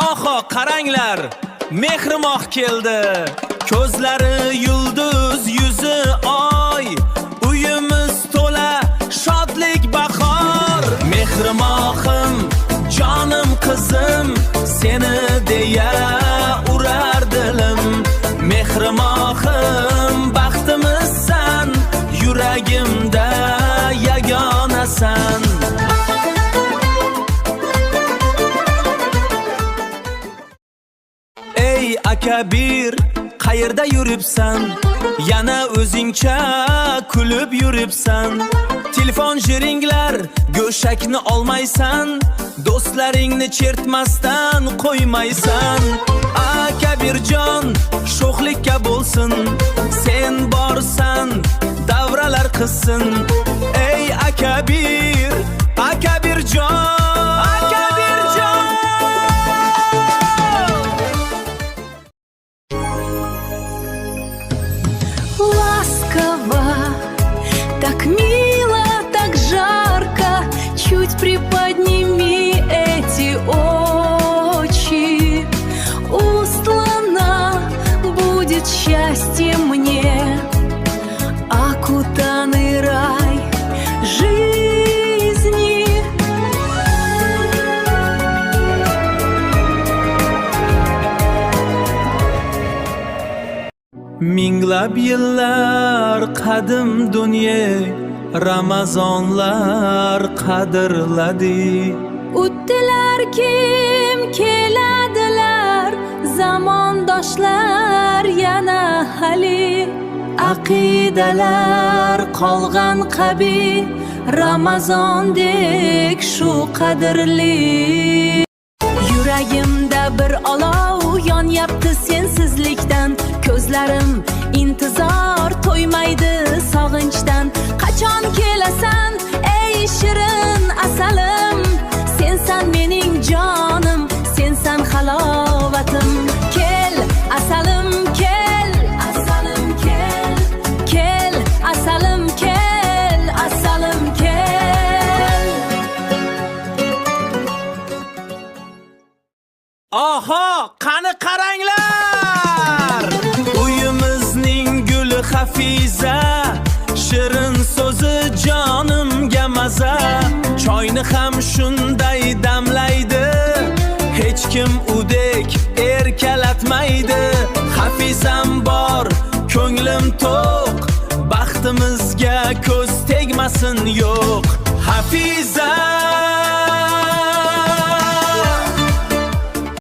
Oho, qaranglar, mehrimoq keldi. Ko'zlari yulduz, yuzi oy. Uyimiz to'la shodlik bahor. Mehrimoqim, jonim qizim, seni deya urar dilim. Mehrimoqim, baxtimizsan, yuragimda yagonasan. Ey akabir, qayerda yuribsan? Yana o'zingcha kulib yuribsan. Telefon jiringlar, go'shakni olmaysan. Do'stlaringni chertmasdan qo'ymaysan. Akabirjon, sho'xlikka bo'lsin. Sen borsan, davralar qilsin. Ey akabir, akabirjon, akabirjon. Ласково, так мило, так жарко, чуть приподними эти очи. Устлана будет счастье мне, окутанный рай жизни. Minglab yillar qadim dunyo, Ramazonlar qadrladi. O'tdilar kim keladilar, zamondoshlar yana hali. Aqidalar qolgan qabi, Ramazondek shu qadrli. Yuragimda bir olov yonyapti sensizlikdan. Ko'zlarim intizor to'ymaydi sog'inchdan. Qachon kelasan ey shirin asalim? Sensan mening jonim, sensan halovatim. Kel asalim kel, asalim kel. Kel asalim kel, asalim kel. Oho, qani qaranglar. Uyimizning guli Hafiza, shirin so'zi jonimga maza. Choyni ham shunday damlaydi, hech kim udek erkalatmaydi. Hafizam bor, ko'nglim to'q, baxtimizga ko'z tegmasin yo'q. Hafiza